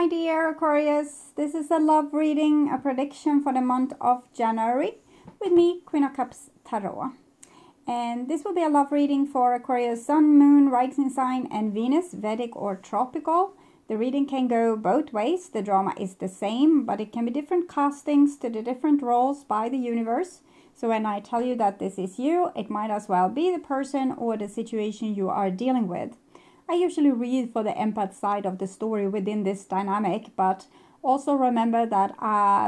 my dear Aquarius. This is a love reading, a prediction for the month of January with me, Queen of Cups Tarot. And this will be a love reading for Aquarius Sun, Moon, Rising Sign and Venus, Vedic or Tropical. The reading can go both ways. The drama is the same, but it can be different castings to the different roles by the universe. So when I tell you that this is you, it might as well be the person or the situation you are dealing with. I usually read for the empath side of the story within this dynamic, but also remember that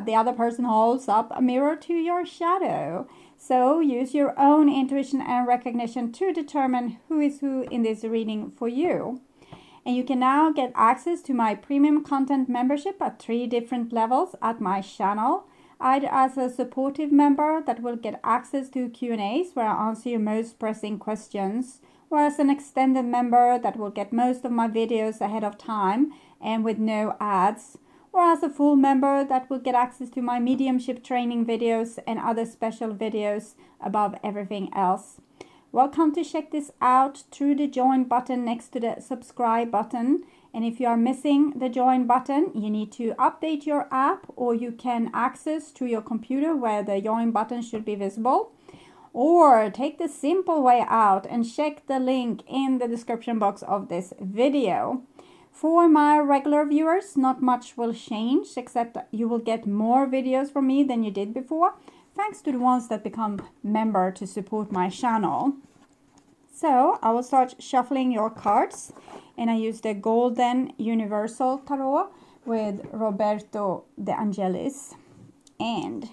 the other person holds up a mirror to your shadow. So use your own intuition and recognition to determine who is who in this reading for you. And you can now get access to my premium content membership at 3 different levels at my channel. Either as a supportive member that will get access to Q&As where I answer your most pressing questions, or as an extended member that will get most of my videos ahead of time and with no ads, or as a full member that will get access to my mediumship training videos and other special videos above everything else. Welcome to check this out through the join button next to the subscribe button. And if you are missing the join button, you need to update your app, or you can access to your computer where the join button should be visible. Or take the simple way out and check the link in the description box of this video. For my regular viewers, not much will change, except that you will get more videos from me than you did before, thanks to the ones that become member to support my channel. So I will start shuffling your cards, and I use the Golden Universal Tarot with Roberto De Angelis. And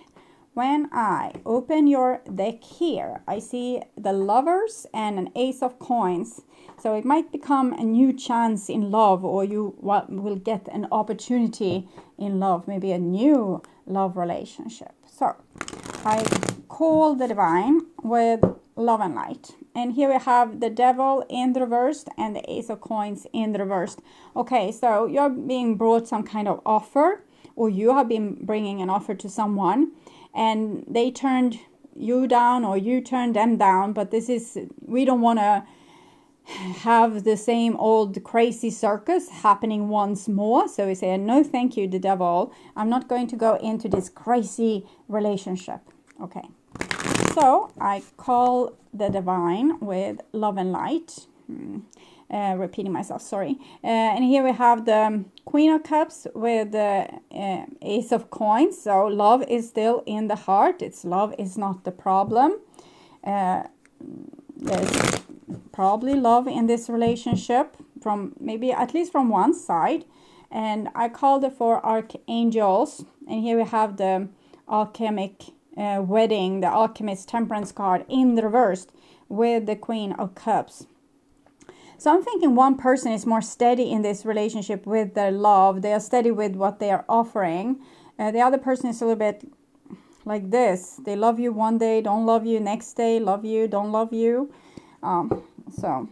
when I open your deck here, I see the Lovers and an Ace of Coins. So it might become a new chance in love, or you will get an opportunity in love, maybe a new love relationship. So I call the Divine with Love and Light. And here we have the Devil in the reversed and the Ace of Coins in the reversed. Okay, so you're being brought some kind of offer, or you have been bringing an offer to someone, and they turned you down or you turned them down. But this is, we don't want to have the same old crazy circus happening once more. So we say, no thank you, the Devil. I'm not going to go into this crazy relationship. Okay, so I call the Divine with Love and Light. Repeating myself, sorry. And here we have the Queen of Cups with the Ace of Coins. So love is still in the heart. It's love is not the problem. There's probably love in this relationship from maybe at least from one side. And I called it for archangels. And here we have the alchemic wedding, the alchemist temperance card in the reversed with the Queen of Cups. So I'm thinking one person is more steady in this relationship with their love. They are steady with what they are offering. The other person is a little bit like this. They love you one day, don't love you next day, love you, don't love you. So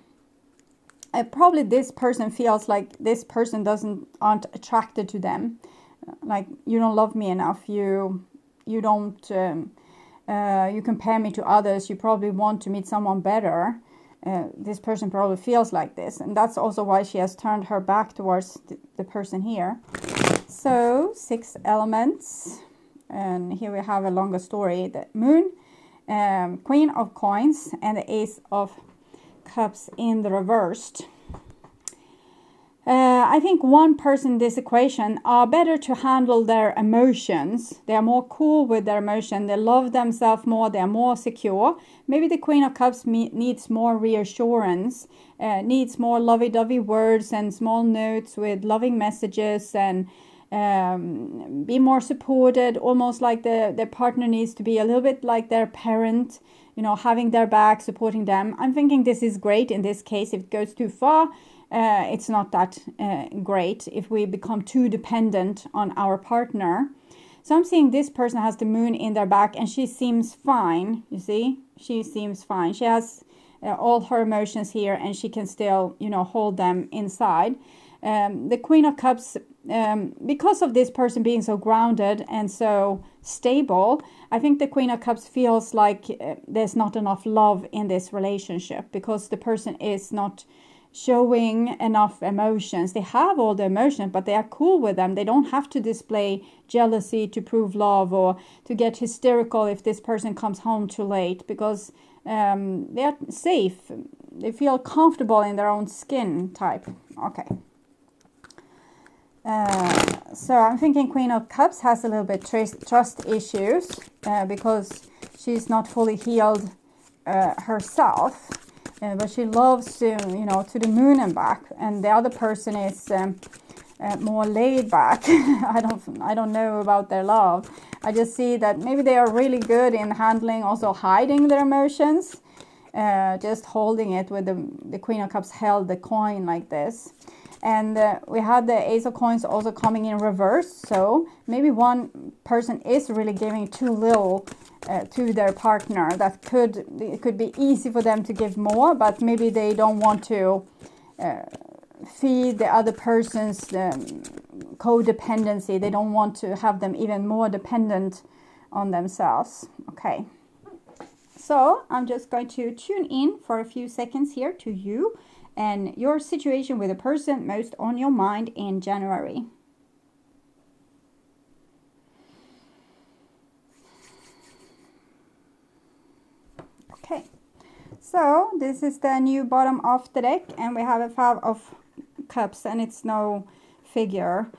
probably this person feels like this person aren't attracted to them. Like, you don't love me enough. You don't, you compare me to others. You probably want to meet someone better. This person probably feels like this, and that's also why she has turned her back towards the person here. So 6 elements, and here we have a longer story. The Moon, Queen of Coins and the Ace of Cups in the reversed. I think one person in this equation are better to handle their emotions. They are more cool with their emotion. They love themselves more. They are more secure. Maybe the Queen of Cups needs more reassurance, needs more lovey-dovey words and small notes with loving messages, and be more supported, almost like their partner needs to be a little bit like their parent, you know, having their back, supporting them. I'm thinking this is great in this case. If it goes too far, it's not that great if we become too dependent on our partner. So I'm seeing this person has the Moon in their back, and she seems fine. You see, she seems fine. She has all her emotions here, and she can still, you know, hold them inside. The Queen of Cups, because of this person being so grounded and so stable, I think the Queen of Cups feels like there's not enough love in this relationship, because the person is not showing enough emotions. They have all the emotions, but they are cool with them. They don't have to display jealousy to prove love, or to get hysterical if this person comes home too late, because they are safe. They feel comfortable in their own skin type. Okay. So I'm thinking Queen of Cups has a little bit trust issues because she's not fully healed herself, but she loves to, to the moon and back. And the other person is more laid back. I don't know about their love. I just see that maybe they are really good in handling, also hiding their emotions, just holding it with the Queen of Cups held the coin like this. And we had the Ace of Coins also coming in reverse. So maybe one person is really giving too little to their partner. It could be easy for them to give more, but maybe they don't want to feed the other person's codependency. They don't want to have them even more dependent on themselves. Okay. So I'm just going to tune in for a few seconds here to you and your situation with the person most on your mind in January. Okay, so this is the new bottom of the deck, and we have a Five of Cups, and it's no figure.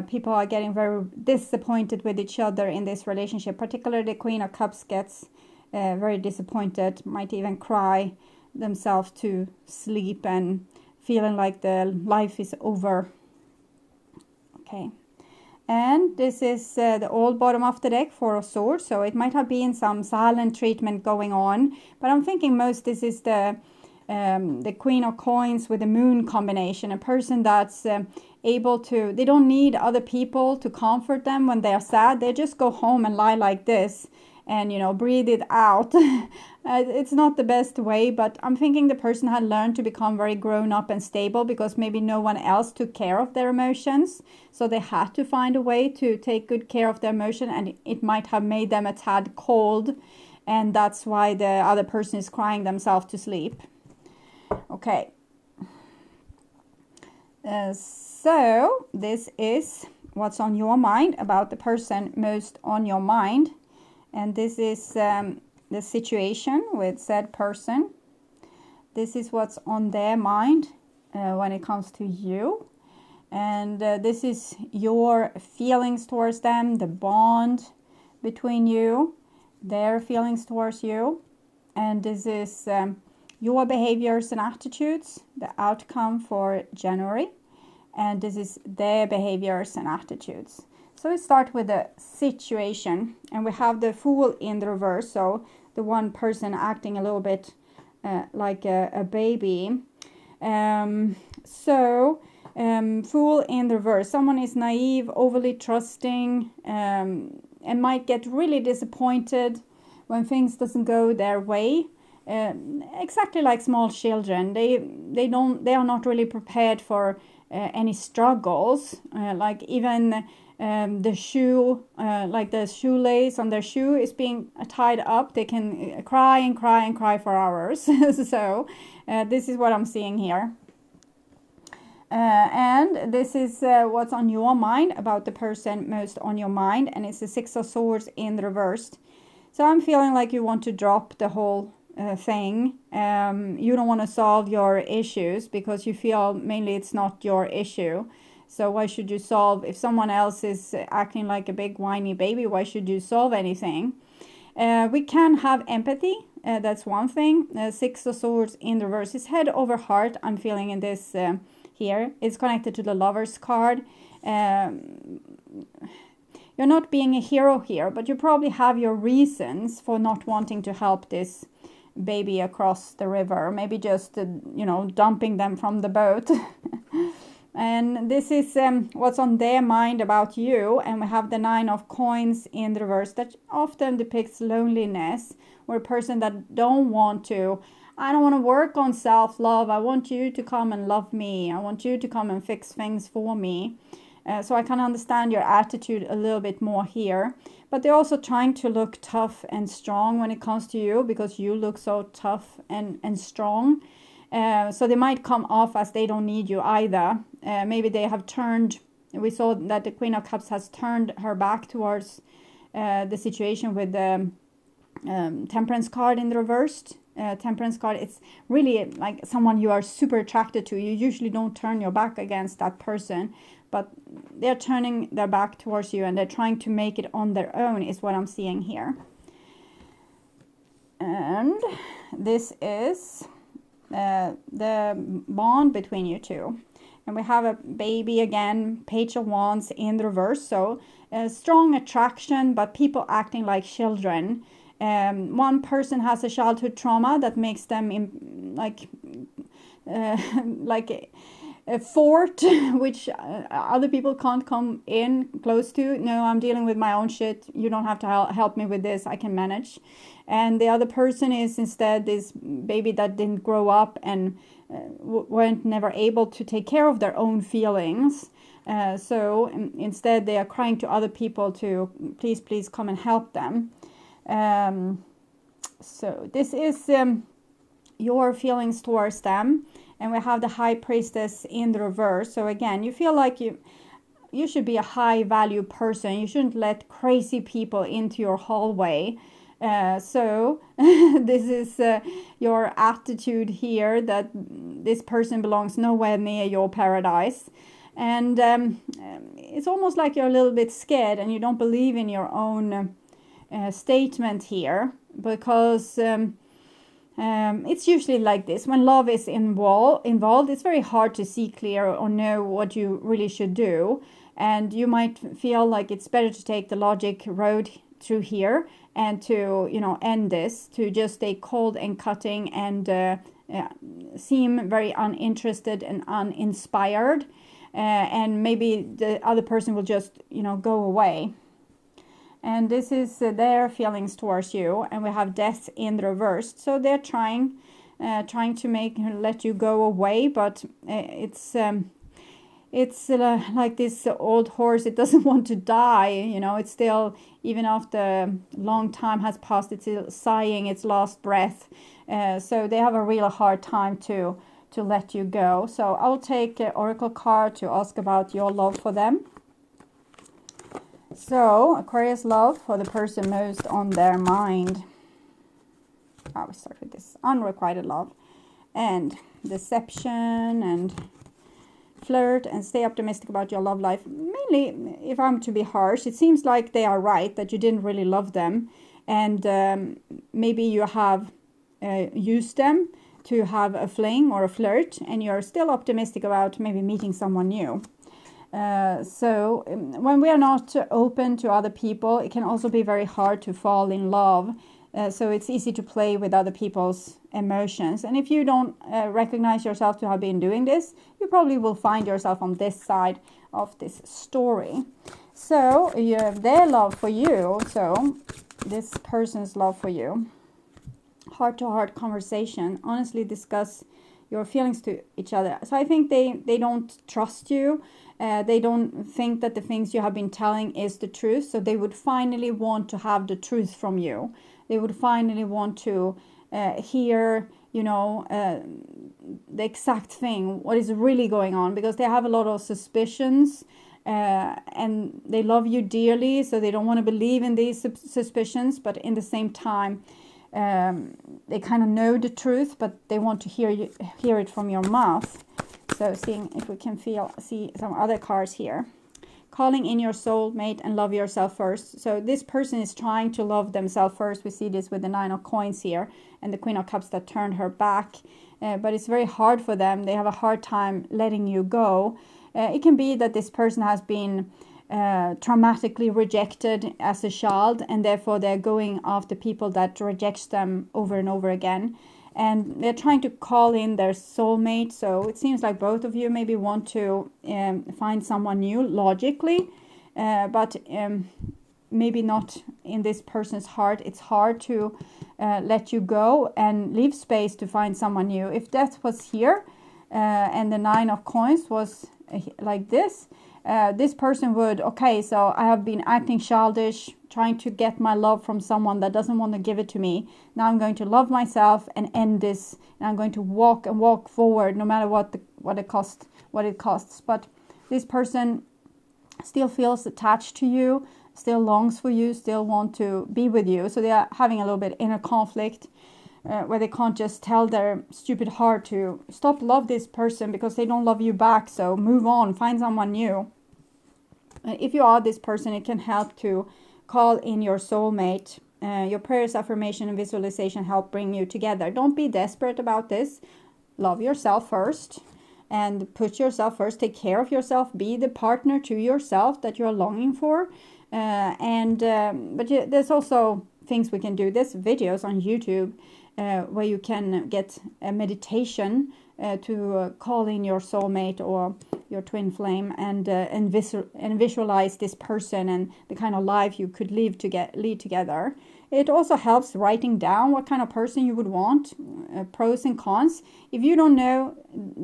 People are getting very disappointed with each other in this relationship. Particularly the Queen of Cups gets very disappointed, might even cry themselves to sleep and feeling like the life is over. Okay, and this is the old bottom of the deck, Four of Swords, so it might have been some silent treatment going on, but I'm thinking most this is the Queen of Coins with the moon combination, a person that's able to, they don't need other people to comfort them when they are sad. They just go home and lie like this and, breathe it out. It's not the best way, but I'm thinking the person had learned to become very grown up and stable because maybe no one else took care of their emotions. So they had to find a way to take good care of their emotion, and it might have made them a tad cold. And that's why the other person is crying themselves to sleep. Okay. So this is what's on your mind about the person most on your mind. And this is the situation with said person. This is what's on their mind when it comes to you. And this is your feelings towards them, the bond between you, their feelings towards you. And this is your behaviors and attitudes, the outcome for January. And this is their behaviors and attitudes. So we start with the situation, and we have the Fool in the reverse, so the one person acting a little bit like a baby. Fool in the reverse, someone is naive, overly trusting, and might get really disappointed when things doesn't go their way. Exactly like small children, they are not really prepared for any struggles, like even the shoe, like the shoelace on their shoe is being tied up. They can cry and cry and cry for hours. So this is what I'm seeing here. And this is what's on your mind about the person most on your mind, and it's the Six of Swords in the reversed. So I'm feeling like you want to drop the whole thing. You don't want to solve your issues because you feel mainly it's not your issue. So why should you solve, if someone else is acting like a big whiny baby, why should you solve anything? We can have empathy, that's one thing. Six of Swords in the reverse is head over heart. I'm feeling in this here. It's connected to the Lover's card. You're not being a hero here, but you probably have your reasons for not wanting to help this baby across the river. Maybe just, dumping them from the boat. And this is what's on their mind about you. And we have the Nine of Coins in the reverse that often depicts loneliness, or a person that I don't want to work on self-love. I want you to come and love me. I want you to come and fix things for me. So I can understand your attitude a little bit more here. But they're also trying to look tough and strong when it comes to you, because you look so tough and strong. So they might come off as they don't need you either. Maybe they have turned, we saw that the Queen of Cups has turned her back towards the situation with the Temperance card in the reversed. Temperance card, it's really like someone you are super attracted to. You usually don't turn your back against that person, but they're turning their back towards you and they're trying to make it on their own, is what I'm seeing here. And this is the bond between you two. And we have a baby again, Page of Wands in the reverse. So strong attraction, but people acting like children. One person has a childhood trauma that makes them like a fort which other people can't come in close to. No, I'm dealing with my own shit. You don't have to help me with this. I can manage. And the other person is instead this baby that didn't grow up and weren't never able to take care of their own feelings. So instead they are crying to other people to please come and help them. So this is your feelings towards them. And we have the High Priestess in the reverse. So again, you feel like you should be a high value person. You shouldn't let crazy people into your hallway. So this is your attitude here, that this person belongs nowhere near your paradise. And it's almost like you're a little bit scared and you don't believe in your own statement here, because it's usually like this. When love is involved, it's very hard to see clear or know what you really should do. And you might feel like it's better to take the logic road through here and to, end this, to just stay cold and cutting and seem very uninterested and uninspired. And maybe the other person will just, go away. And this is their feelings towards you. And we have Death in the reverse. So they're trying to let you go away, but it's like this old horse. It doesn't want to die. It's still, even after a long time has passed, it's still sighing its last breath. So they have a real hard time to let you go. So I'll take an oracle card to ask about your love for them. So, Aquarius love for the person most on their mind. I will start with this. Unrequited love and deception and flirt, and stay optimistic about your love life. Mainly, if I'm to be harsh, it seems like they are right, that you didn't really love them. And maybe you have used them to have a fling or a flirt, and you're still optimistic about maybe meeting someone new. So when we are not open to other people, it can also be very hard to fall in love. So it's easy to play with other people's emotions. And if you don't recognize yourself to have been doing this, you probably will find yourself on this side of this story. So you have their love for you. So this person's love for you. Heart-to-heart conversation. Honestly discuss your feelings to each other. So I think they don't trust you. They don't think that the things you have been telling is the truth. So they would finally want to have the truth from you. They would finally want to hear, the exact thing, what is really going on, because they have a lot of suspicions and they love you dearly. So they don't want to believe in these suspicions, but in the same time, they kind of know the truth, but they want to hear it from your mouth. So seeing if we can see some other cards here. Calling in your soulmate and love yourself first. So this person is trying to love themselves first. We see this with the 9 of coins here and the Queen of Cups that turned her back. But it's very hard for them. They have a hard time letting you go. It can be that this person has been traumatically rejected as a child, and therefore they're going after people that rejects them over and over again. And they're trying to call in their soulmate. So it seems like both of you maybe want to find someone new logically, but maybe not in this person's heart. It's hard to let you go and leave space to find someone new. If death was here and the 9 of coins was like this, this person would, okay, so I have been acting childish, trying to get my love from someone that doesn't want to give it to me. Now I'm going to love myself and end this, and I'm going to walk forward no matter what it costs. But this person still feels attached to you, still longs for you, still want to be with you. So they are having a little bit inner conflict, where they can't just tell their stupid heart to stop love this person because they don't love you back. So move on, find someone new. If you are this person, it can help to call in your soulmate. Your prayers, affirmation, and visualization help bring you together. Don't be desperate about this. Love yourself first and put yourself first. Take care of yourself. Be the partner to yourself that you're longing for. But there's also things we can do. There's videos on YouTube where you can get a meditation to call in your soulmate or your twin flame and visualize this person and the kind of life you could lead together. It also helps writing down what kind of person you would want, pros and cons. If you don't know,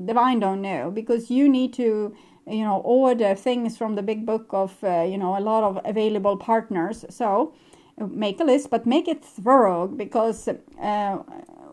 divine don't know, because you need to order things from the big book of a lot of available partners. So make a list, but make it thorough, because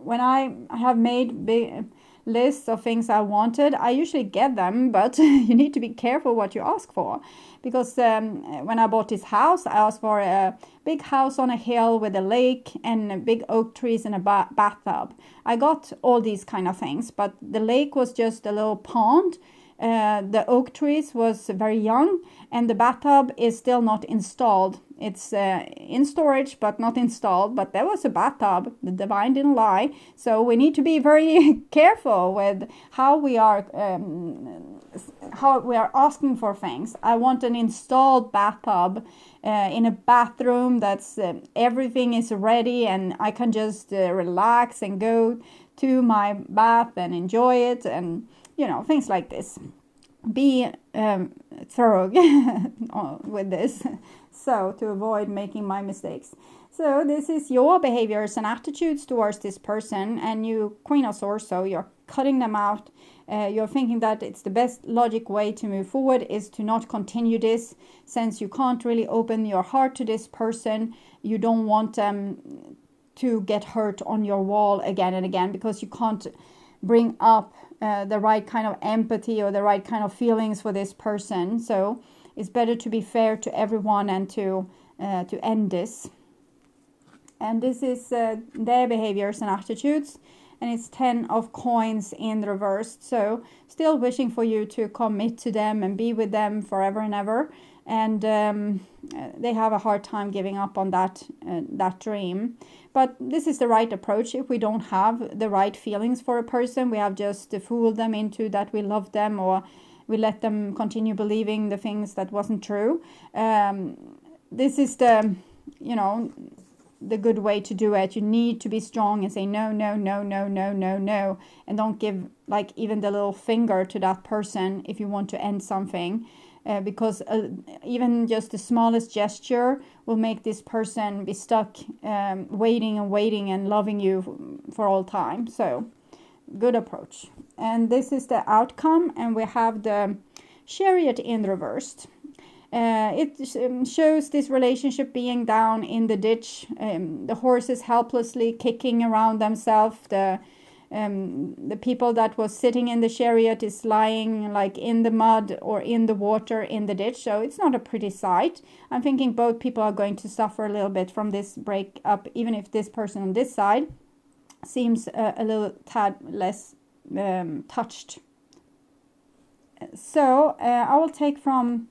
when I have made big lists of things I wanted, I usually get them, but you need to be careful what you ask for, because when I bought this house, I asked for a big house on a hill with a lake and big oak trees and a bathtub. I got all these kind of things, but the lake was just a little pond. The oak trees was very young, and the bathtub is still not installed. It's in storage but not installed, but there was a bathtub. The divine didn't lie. So we need to be very careful with how we are asking for things. I want an installed bathtub in a bathroom that's everything is ready, and I can just relax and go to my bath and enjoy it, and things like this. Be thorough with this, so to avoid making my mistakes. So this is your behaviors and attitudes towards this person, and you, Queen of Swords, so you're cutting them out. You're thinking that it's the best logic way to move forward is to not continue this, since you can't really open your heart to this person. You don't want them to get hurt on your wall again and again, because you can't bring up the right kind of empathy or the right kind of feelings for this person. So it's better to be fair to everyone and to end this. And this is their behaviors and attitudes, and it's 10 of coins in reversed. So still wishing for you to commit to them and be with them forever and ever. And they have a hard time giving up on that dream. But this is the right approach. If we don't have the right feelings for a person, we have just fooled them into that we love them, or we let them continue believing the things that wasn't true. This is the good way to do it. You need to be strong and say no, no, no, no, no, no, no, and don't give even the little finger to that person if you want to end something. Because even just the smallest gesture will make this person be stuck waiting and loving you for all time. So good approach. And this is the outcome, and we have the Chariot in reversed. It shows this relationship being down in the ditch, the horses helplessly kicking around themselves, the people that was sitting in the chariot is lying in the mud or in the water in the ditch. So it's not a pretty sight. I'm thinking both people are going to suffer a little bit from this breakup, even if this person on this side seems a little tad less touched. So I will take from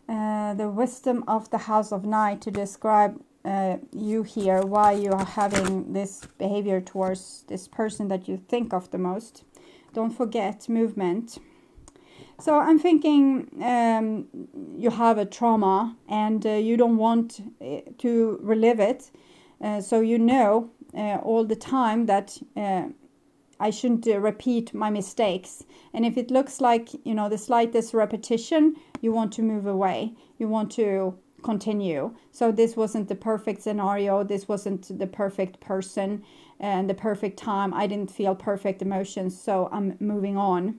the wisdom of the House of Night to describe you here, why you are having this behavior towards this person that you think of the most. Don't forget movement. So I'm thinking you have a trauma and you don't want to relive it. So all the time that I shouldn't repeat my mistakes. And if it looks like, the slightest repetition, you want to move away. You want to continue. So this wasn't the perfect scenario. This wasn't the perfect person and the perfect time. I didn't feel perfect emotions, so I'm moving on.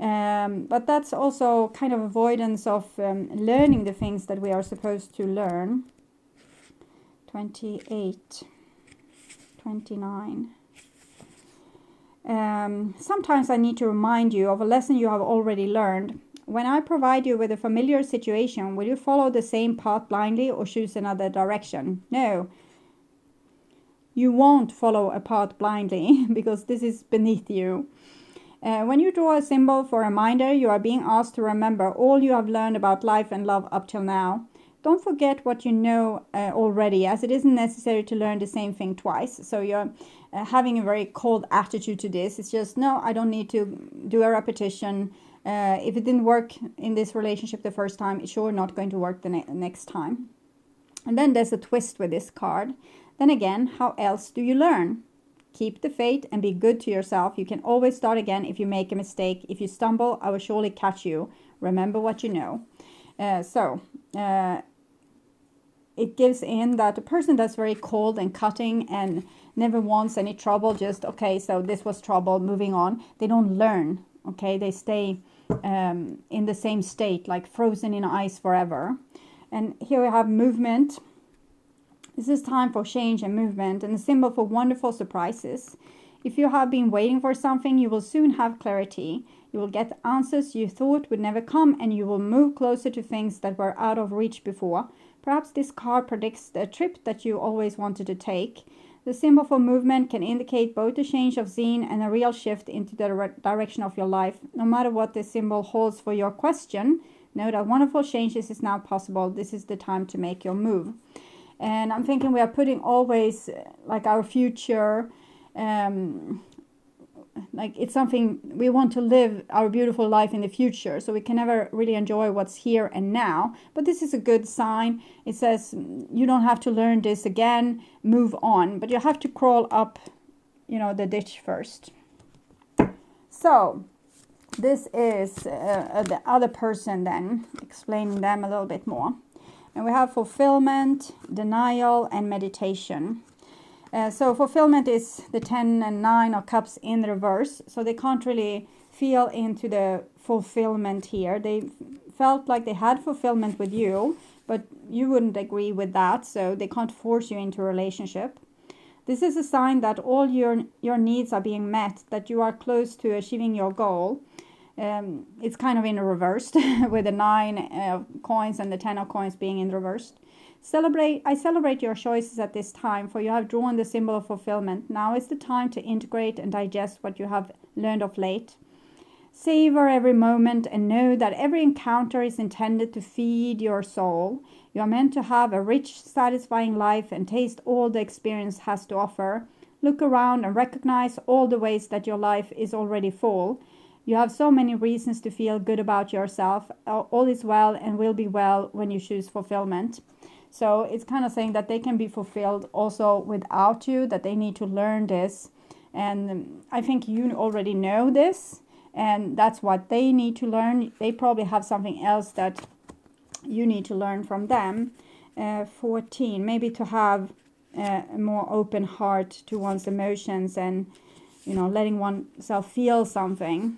But that's also kind of avoidance of learning the things that we are supposed to learn. 28, 29. Sometimes I need to remind you of a lesson you have already learned. When I provide you with a familiar situation, will you follow the same path blindly or choose another direction? No. You won't follow a path blindly because this is beneath you. When you draw a symbol for a reminder, you are being asked to remember all you have learned about life and love up till now. Don't forget what you know already, as it isn't necessary to learn the same thing twice. So you're having a very cold attitude to this. It's just, no, I don't need to do a repetition. If it didn't work in this relationship the first time, it's sure not going to work the next time. And then there's a twist with this card. Then again, how else do you learn? Keep the faith and be good to yourself. You can always start again if you make a mistake. If you stumble, I will surely catch you. Remember what you know. It gives in that a person that's very cold and cutting and never wants any trouble, just, okay, so this was trouble, moving on. They don't learn, okay? They stay in the same state, like frozen in ice forever. And here we have movement. This is time for change and movement, and a symbol for wonderful surprises. If you have been waiting for something, you will soon have clarity. You will get answers you thought would never come, and you will move closer to things that were out of reach before. Perhaps this card predicts the trip that you always wanted to take. The symbol for movement can indicate both a change of scene and a real shift into the direction of your life. No matter what this symbol holds for your question, know that wonderful changes is now possible. This is the time to make your move. And I'm thinking we are putting always like our future, like it's something we want to live our beautiful life in the future. So we can never really enjoy what's here and now. But this is a good sign. It says you don't have to learn this again, move on. But you have to crawl up, the ditch first. So this is the other person then, explaining them a little bit more. And we have fulfillment, denial, and meditation. So fulfillment is the 10 and 9 of cups in reverse. So they can't really feel into the fulfillment here. They felt like they had fulfillment with you, but you wouldn't agree with that. So they can't force you into a relationship. This is a sign that all your needs are being met, that you are close to achieving your goal. It's kind of in reversed with the 9 of coins and the 10 of coins being in reversed. I celebrate your choices at this time, for you have drawn the symbol of fulfillment. Now is the time to integrate and digest what you have learned of late. Savor every moment and know that every encounter is intended to feed your soul. You are meant to have a rich, satisfying life and taste all the experience has to offer. Look around and recognize all the ways that your life is already full. You have so many reasons to feel good about yourself. All is well and will be well when you choose fulfillment. So it's kind of saying that they can be fulfilled also without you, that they need to learn this. And I think you already know this, and that's what they need to learn. They probably have something else that you need to learn from them. 14, maybe to have a more open heart to one's emotions and, letting oneself feel something.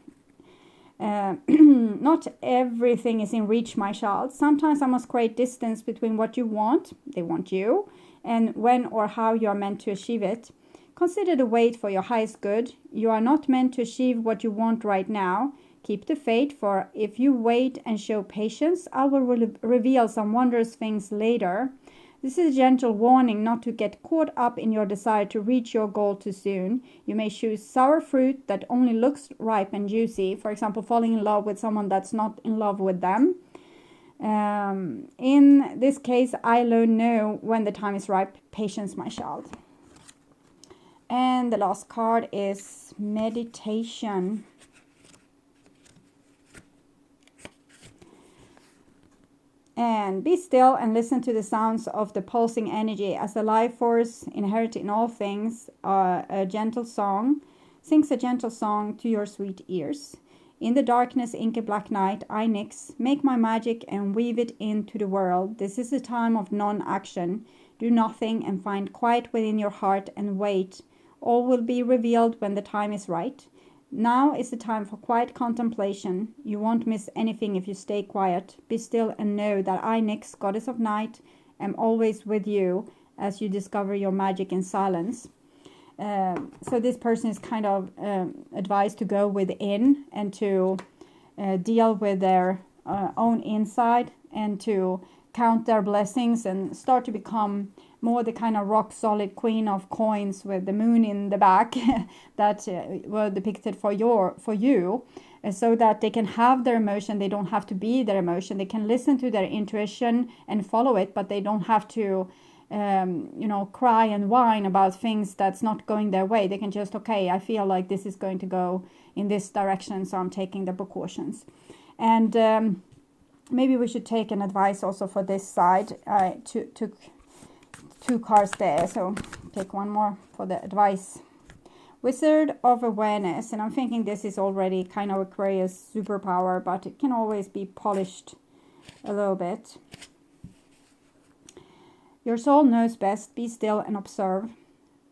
Not everything is in reach, my child. Sometimes I must create distance between what you want, they want you, and when or how you are meant to achieve it. Consider the wait for your highest good. You are not meant to achieve what you want right now. Keep the faith, for if you wait and show patience, I will reveal some wondrous things later. This is a gentle warning not to get caught up in your desire to reach your goal too soon. You may choose sour fruit that only looks ripe and juicy. For example, falling in love with someone that's not in love with them. In this case, I alone know when the time is ripe. Patience, my child. And the last card is meditation. And be still and listen to the sounds of the pulsing energy as the life force inherent in all things, a gentle song, sings a gentle song to your sweet ears. In the darkness, inky black night, I nix, make my magic and weave it into the world. This is a time of non-action. Do nothing and find quiet within your heart and wait. All will be revealed when the time is right. Now is the time for quiet contemplation. You won't miss anything if you stay quiet. Be still and know that I, Nyx, goddess of night, am always with you as you discover your magic in silence. So this person is kind of advised to go within and to deal with their own inside and to count their blessings and start to become more the kind of rock solid queen of coins with the moon in the back that were depicted for you, so that they can have their emotion. They don't have to be their emotion. They can listen to their intuition and follow it, but they don't have to cry and whine about things that's not going their way. They can just, okay, I feel like this is going to go in this direction, so I'm taking the precautions. And maybe we should take an advice also for this side. I took 2 cards there, so take one more for the advice. Wizard of Awareness, and I'm thinking this is already kind of Aquarius superpower, but it can always be polished a little bit. Your soul knows best. Be still and observe.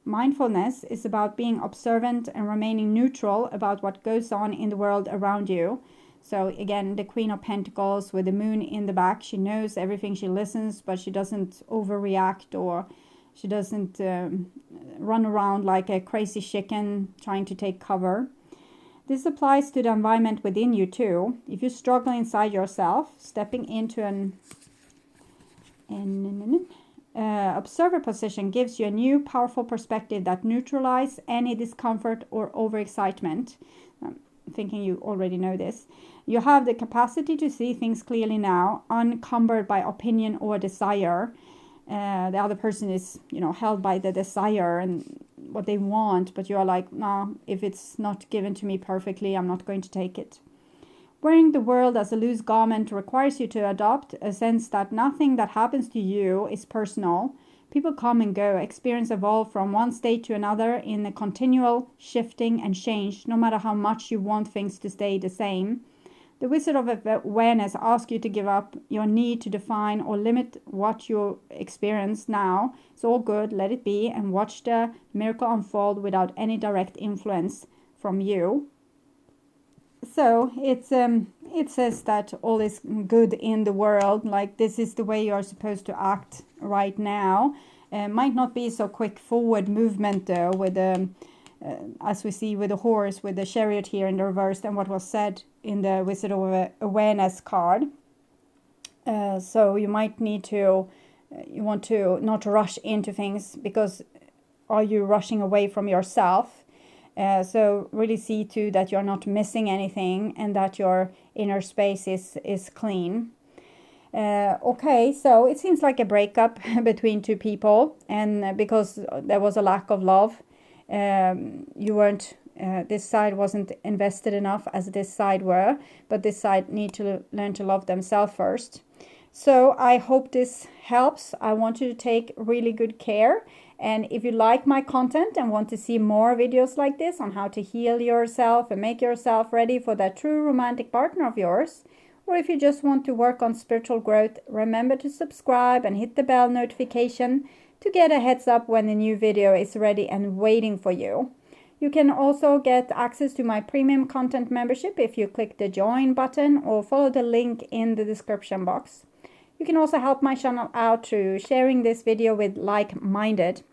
Mindfulness is about being observant and remaining neutral about what goes on in the world around you. So again, the Queen of Pentacles with the moon in the back. She knows everything. She listens, but she doesn't overreact, or she doesn't run around like a crazy chicken trying to take cover. This applies to the environment within you too. If you struggle inside yourself, stepping into an observer position gives you a new powerful perspective that neutralizes any discomfort or overexcitement. I'm thinking you already know this. You have the capacity to see things clearly now, unencumbered by opinion or desire. The other person is, held by the desire and what they want, but you are like, no, if it's not given to me perfectly, I'm not going to take it. Wearing the world as a loose garment requires you to adopt a sense that nothing that happens to you is personal. People come and go, experience evolve from one state to another in a continual shifting and change, no matter how much you want things to stay the same. The Wizard of Awareness asks you to give up your need to define or limit what you experience now. It's all good, let it be, and watch the miracle unfold without any direct influence from you. So it says that all is good in the world, like this is the way you are supposed to act right now. Might not be so quick forward movement though, with as we see with the horse, with the chariot here in the reverse, and what was said in the Wizard of Awareness card. So you might need to, you want to not rush into things, because are you rushing away from yourself? So really see to that you're not missing anything and that your inner space is clean. Okay, so it seems like a breakup between 2 people, and because there was a lack of love, you weren't, this side wasn't invested enough as this side were, but this side need to learn to love themselves first. So I hope this helps. I want you to take really good care. And if you like my content and want to see more videos like this on how to heal yourself and make yourself ready for that true romantic partner of yours, or if you just want to work on spiritual growth, remember to subscribe and hit the bell notification to get a heads up when the new video is ready and waiting for you. You can also get access to my premium content membership if you click the join button or follow the link in the description box. You can also help my channel out through sharing this video with like-minded.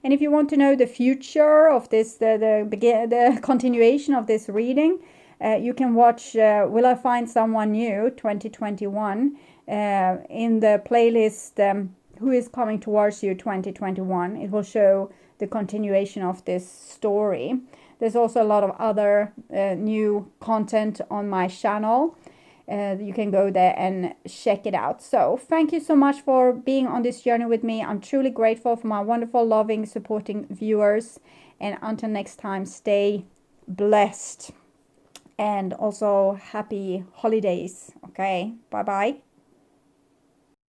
And if you want to know the future of this, the continuation of this reading, you can watch Will I Find Someone New 2021 in the playlist Who is Coming Towards You 2021. It will show the continuation of this story. There's also a lot of other new content on my channel. You can go there and check it out. So thank you so much for being on this journey with me. I'm truly grateful for my wonderful, loving, supporting viewers. And until next time, stay blessed. And also happy holidays. Okay, bye-bye.